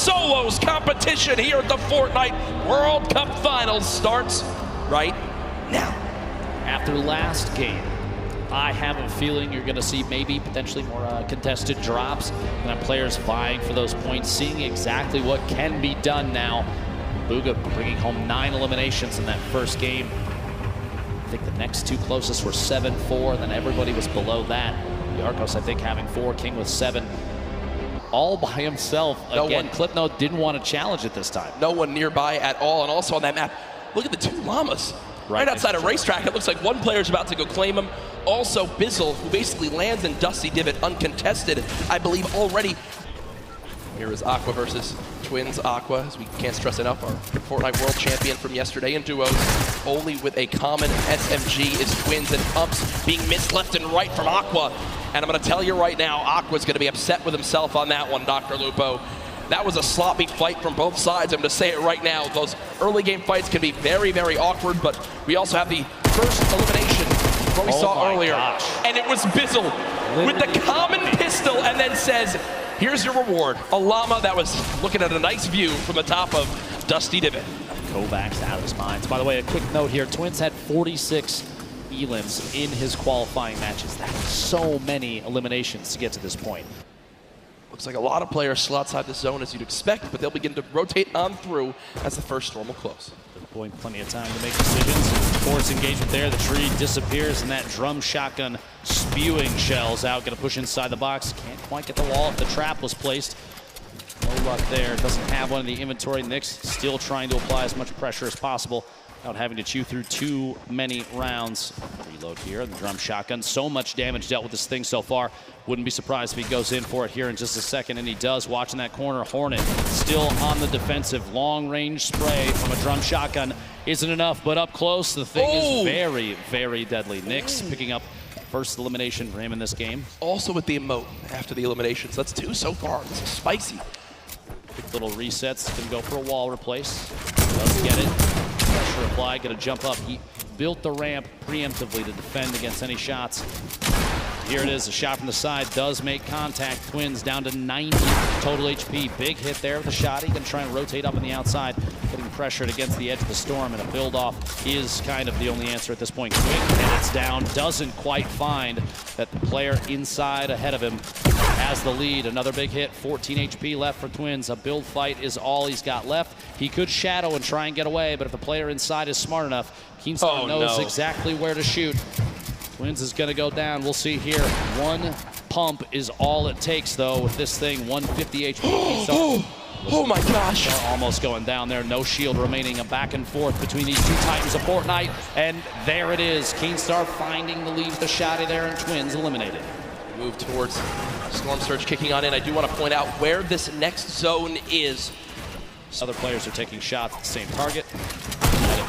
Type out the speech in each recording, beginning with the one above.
solos competition here at the Fortnite World Cup Finals starts right now. After last game, I have a feeling you're going to see maybe potentially more contested drops and players vying for those points, seeing exactly what can be done now. Bugha bringing home 9 eliminations in that first game. I think the next 2 closest were 7-4, then everybody was below that. Yarkos, I think, having 4, King with 7. All by himself. Again, Clipnote didn't want to challenge it this time. No one nearby at all, and also on that map, look at the 2 llamas. Right outside a racetrack. It looks like one player's about to go claim him. Also, Bizzle, who basically lands in Dusty Divot uncontested, I believe already. Here is Aqua versus Twins Aqua, as we can't stress enough, our Fortnite World Champion from yesterday in duos. Only with a common SMG is Twins, and Pumps being missed left and right from Aqua. And I'm going to tell you right now, Aqua's going to be upset with himself on that one, Dr. Lupo. That was a sloppy fight from both sides. I'm going to say it right now. Those early game fights can be very, very awkward, but we also have the first elimination what we saw earlier. Gosh. And it was Bizzle with the common pistol and then says, here's your reward. A llama that was looking at a nice view from the top of Dusty Divot. Kovacs out of his mind. By the way, a quick note here. Twins had 46 elims in his qualifying matches. That is so many eliminations to get to this point. Looks like a lot of players still outside the zone as you'd expect, but they'll begin to rotate on through as the first storm will close. Boy, plenty of time to make decisions. Force engagement there. The tree disappears, and that drum shotgun spewing shells out. Going to push inside the box. Can't quite get the wall if the trap was placed. No luck there. Doesn't have one in the inventory. Nyx still trying to apply as much pressure as possible without having to chew through too many rounds. Reload here. The drum shotgun. So much damage dealt with this thing so far. Wouldn't be surprised if he goes in for it here in just a second, and he does. Watching that corner, Hornet still on the defensive. Long-range spray from a drum shotgun isn't enough, but up close, the thing is very, very deadly. Nyx picking up first elimination for him in this game. Also with the emote after the eliminations. That's 2 so far. This is spicy. Quick little resets. Can go for a wall replace. Does get it. Pressure applied. Going to jump up. He built the ramp preemptively to defend against any shots. Here it is, a shot from the side does make contact. Twins down to 90 total HP. Big hit there with the shot. He can try and rotate up on the outside, getting pressured against the edge of the storm, and a build-off is kind of the only answer at this point. Quick, and it's down. Doesn't quite find that the player inside ahead of him has the lead. Another big hit, 14 HP left for Twins. A build fight is all he's got left. He could shadow and try and get away, but if the player inside is smart enough, Keemstar knows exactly where to shoot. Twins is going to go down. We'll see here. 1 pump is all it takes, though, with this thing. 150 HP. Oh my gosh. They're almost going down there. No shield remaining. A back and forth between these 2 titans of Fortnite. And there it is. Keemstar finding the lead with the shotty there, and Twins eliminated. Move towards Storm Surge kicking on in. I do want to point out where this next zone is. Other players are taking shots at the same target.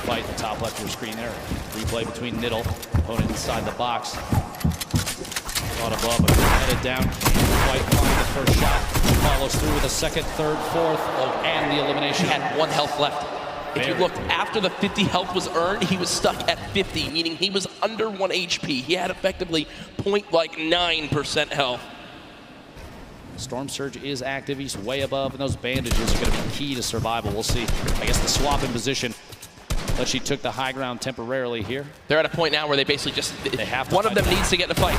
Fight the top left of your screen there. Replay between Niddle, opponent inside the box. Caught above, but headed down. Can't quite find the first shot. Follows through with a second, third, fourth, and the elimination. He had 1 health left. If you looked after the 50 health was earned, he was stuck at 50, meaning he was under 1 HP. He had effectively 0.9% health. Storm Surge is active. He's way above, and those bandages are going to be key to survival. We'll see. I guess the swap in position. But she took the high ground temporarily here. They're at a point now where they basically just, one of them needs to get in the fight.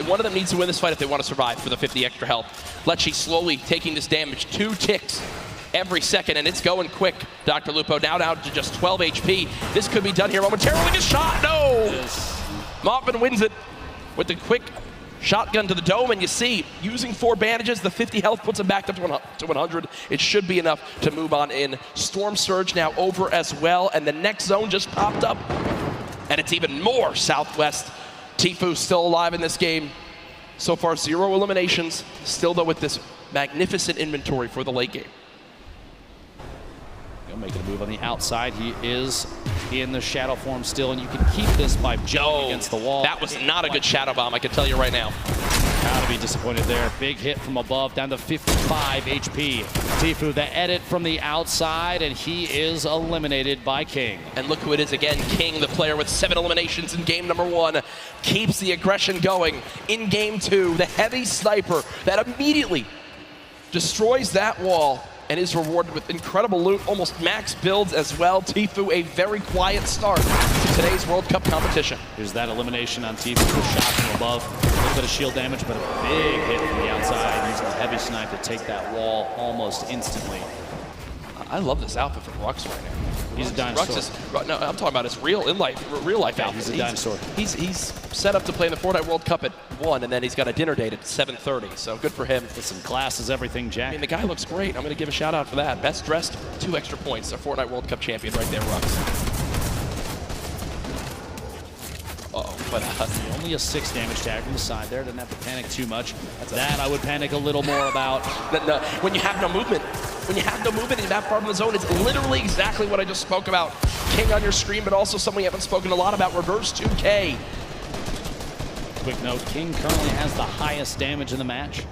One of them needs to win this fight if they want to survive for the 50 extra health. Let's slowly taking this damage. 2 ticks every second, and it's going quick. Dr. Lupo now down to just 12 HP. This could be done here momentarily. A shot, no! Moffin wins it with the quick shotgun to the dome, and you see, using 4 bandages, the 50 health puts him back up to 100. It should be enough to move on in. Storm Surge now over as well, and the next zone just popped up, and it's even more southwest. Tfue still alive in this game. So far, 0 eliminations, still though with this magnificent inventory for the late game. Making a move on the outside. He is in the shadow form still, and you can keep this by jumping against the wall. That was not a good shadow bomb, I can tell you right now. Gotta be disappointed there. Big hit from above, down to 55 HP. Tfue, the edit from the outside, and he is eliminated by King. And look who it is again, King, the player with 7 eliminations in game number 1, keeps the aggression going in game 2. The heavy sniper that immediately destroys that wall and is rewarded with incredible loot, almost max builds as well. Tfue, a very quiet start to today's World Cup competition. Here's that elimination on Tfue, a shot from above. A little bit of shield damage, but a big hit from the outside. Using a heavy snipe to take that wall almost instantly. I love this outfit from Rux right now. He's a dinosaur. Rux is, no, I'm talking about his real life outfit. He's a dinosaur. He's set up to play in the Fortnite World Cup at 1, and then he's got a dinner date at 7:30. So good for him. Listen, class is everything, Jack. I mean, the guy looks great. I'm going to give a shout out for that. Best dressed, 2 extra points. A Fortnite World Cup champion right there, Rux. But only a 6 damage tag from the side there. Doesn't have to panic too much. That I would panic a little more about. No, when you have no movement. When you have no movement in that part of the zone, it's literally exactly what I just spoke about. King on your screen, but also something we haven't spoken a lot about, Reverse 2K. Quick note, King currently has the highest damage in the match.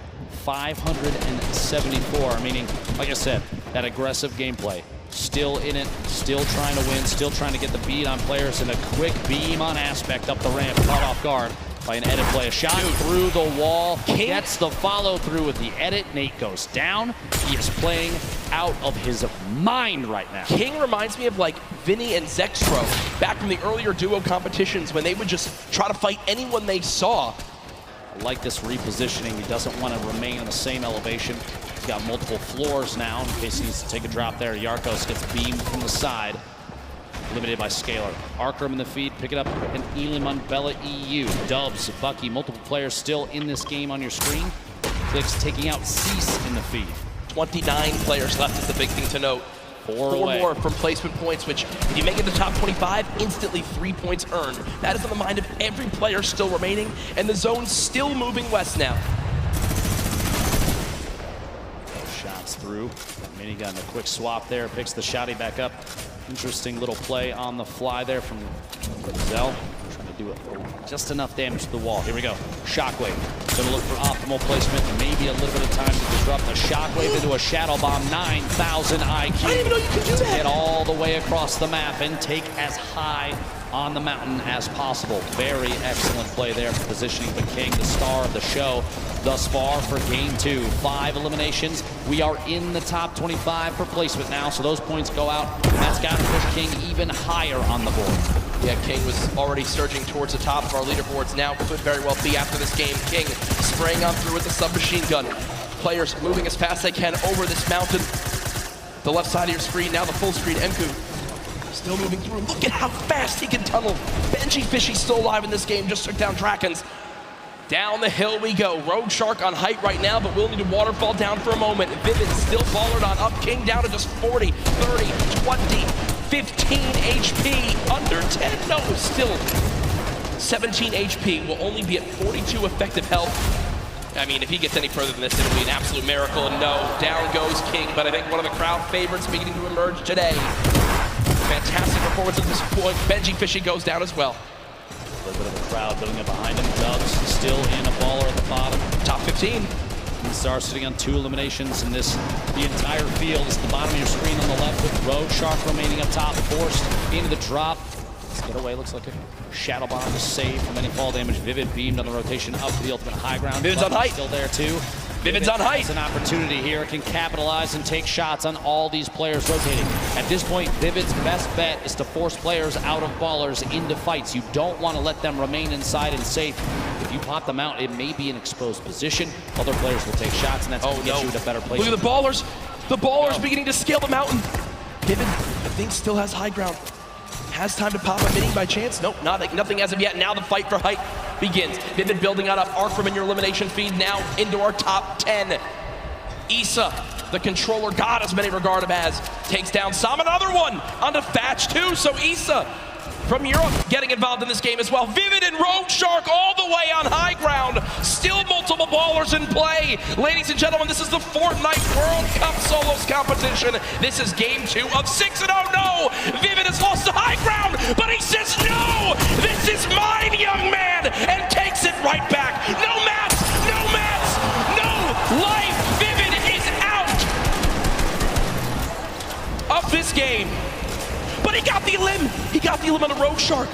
574, meaning, like I said, that aggressive gameplay. Still in it, still trying to win, still trying to get the beat on players, and a quick beam on Aspect up the ramp, caught off guard by an edit play. A shot through the wall, gets the follow through with the edit. Nate goes down. He is playing out of his mind right now. King reminds me of like Vinny and Zextro back from the earlier duo competitions when they would just try to fight anyone they saw. I like this repositioning. He doesn't want to remain in the same elevation. He's got multiple floors now in case he needs to take a drop there. Yarkos gets beamed from the side. Limited by Scalar. Arkham in the feed, pick it up, and Elim on Bella EU. Dubs, Bucky, multiple players still in this game on your screen. Clicks taking out Cease in the feed. 29 players left is the big thing to note. 4 more from placement points, which if you make it to top 25, instantly 3 points earned. That is on the mind of every player still remaining, and the zone's still moving west now. Shots through. Minigun, a quick swap there, picks the shotty back up. Interesting little play on the fly there from Zell. Trying to do just enough damage to the wall. Here we go. Shockwave. Gonna look for optimal placement. Maybe a little bit of time to disrupt the Shockwave into a Shadow Bomb. 9,000 IQ. I didn't even know you could do that. Get all the way across the map and take as high on the mountain as possible. Very excellent play there for positioning the King, the star of the show thus far for game 2. 5 eliminations. We are in the top 25 for placement now, so those points go out. That's got to push King even higher on the board. Yeah, King was already surging towards the top of our leaderboards now. Could very well be after this game. King spraying on through with the submachine gun. Players moving as fast as they can over this mountain. The left side of your screen, now the full screen. Enku still moving through. Look at how fast he can tunnel. Benji Fishy's still alive in this game, just took down Drakens. Down the hill we go. Rogue Shark on height right now, but we'll need to waterfall down for a moment. Vivid still baller on up. King down to just 40, 30, 20, 15 HP. Under 10, no, still 17 HP. Will only be at 42 effective health. I mean, if he gets any further than this, it'll be an absolute miracle. And no, down goes King, but I think one of the crowd favorites beginning to emerge today. Fantastic performance at this point. Benji Fishy goes down as well. A little bit of a crowd building up behind him. Dubs still in a baller at the bottom. Top 15. Star sitting on 2 eliminations in this. The entire field is at the bottom of your screen on the left with Rogue Shark remaining up top, forced into the drop. Let's get away. Looks like a Shadow Bomb to save from any fall damage. Vivid beamed on the rotation up to the ultimate high ground. Vivid's on height. Still there too. Vivid's on height. It's an opportunity here. It can capitalize and take shots on all these players rotating. At this point, Vivid's best bet is to force players out of ballers into fights. You don't want to let them remain inside and safe. If you pop them out, it may be an exposed position. Other players will take shots, and that's going to get you in a better place. Look at the ballers. The ballers beginning to scale the mountain. Vivid, I think, still has high ground. Has time to pop a mini by chance? Nope, nothing as of yet. Now the fight for height begins. Vivid building on up. Arc from in your elimination feed now into our top 10. Issa, the controller god as many regard him as, takes down Sam. Another one onto Thatch too. So Issa from Europe getting involved in this game as well. Vivid and Rogue Shark all the way on high ground. Still multiple ballers in play. Ladies and gentlemen, this is the Fortnite World Cup Solos competition. This is game 2 of 6, and oh no! Vivid has lost the high ground, but he says no! This is mine, young man! And takes it right back. No mats! No mats! No life! Vivid is out of this game. But he got the limb. He got the limb on a Rogue Shark.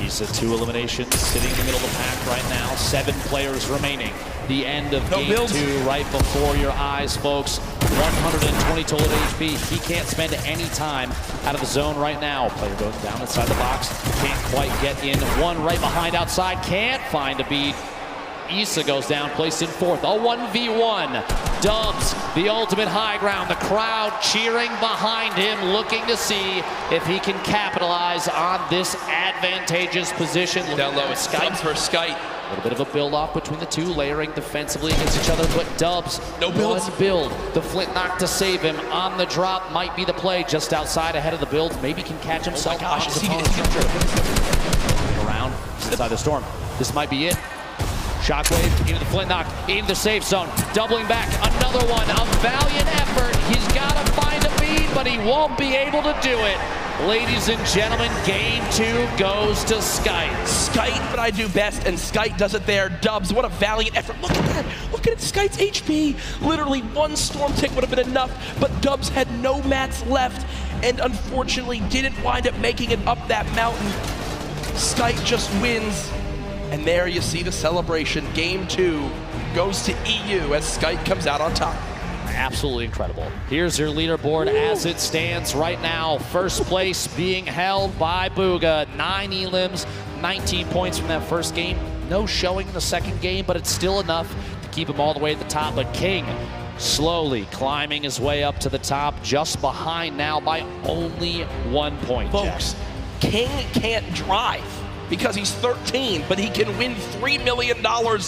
He's at 2 eliminations, sitting in the middle of the pack right now. 7 players remaining. The end of game 2 right before your eyes, folks. 120 total HP. He can't spend any time out of the zone right now. Player goes down inside the box. Can't quite get in. One right behind outside. Can't find a beat. Issa goes down, placed in 4th. A 1v1. Dubs, the ultimate high ground. The crowd cheering behind him, looking to see if he can capitalize on this advantageous position. Down low, it's Dubs for Skite. A little bit of a build-off between the two, layering defensively against each other, but Dubs, no builds. One build. The flint knock to save him on the drop might be the play, just outside ahead of the build. Maybe can catch himself. Oh my gosh, is he around inside the storm. This might be it. Shockwave into the flint knock, into the safe zone, doubling back, another one, a valiant effort. He's got to find a bead, but he won't be able to do it. Ladies and gentlemen, game 2 goes to Skite. Skite, but I do best, and Skite does it there. Dubs, what a valiant effort. Look at that. Look at Skite's HP. Literally 1 storm tick would have been enough, but Dubs had no mats left, and unfortunately didn't wind up making it up that mountain. Skite just wins. And there you see the celebration. Game 2 goes to EU as Skite comes out on top. Absolutely incredible. Here's your leaderboard as it stands right now. First place being held by Booga. 9 elims, 19 points from that first game. No showing in the second game, but it's still enough to keep him all the way at the top. But King slowly climbing his way up to the top, just behind now by only 1 point. Folks, King can't drive because he's 13, but he can win $3 million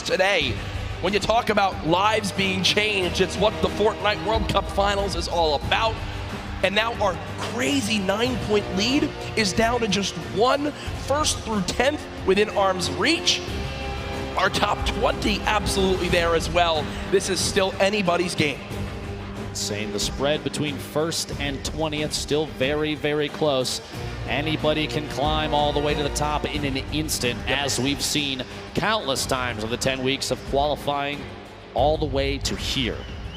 today. When you talk about lives being changed, it's what the Fortnite World Cup Finals is all about. And now our crazy 9-point lead is down to just 1, 1st through 10th within arm's reach. Our top 20 absolutely there as well. This is still anybody's game. Saying the spread between 1st and 20th still very, very close. Anybody can climb all the way to the top in an instant, as we've seen countless times in the 10 weeks of qualifying all the way to here.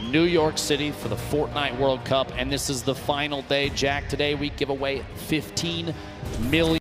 New York City for the Fortnite World Cup, and this is the final day. Jack, today we give away $15 million.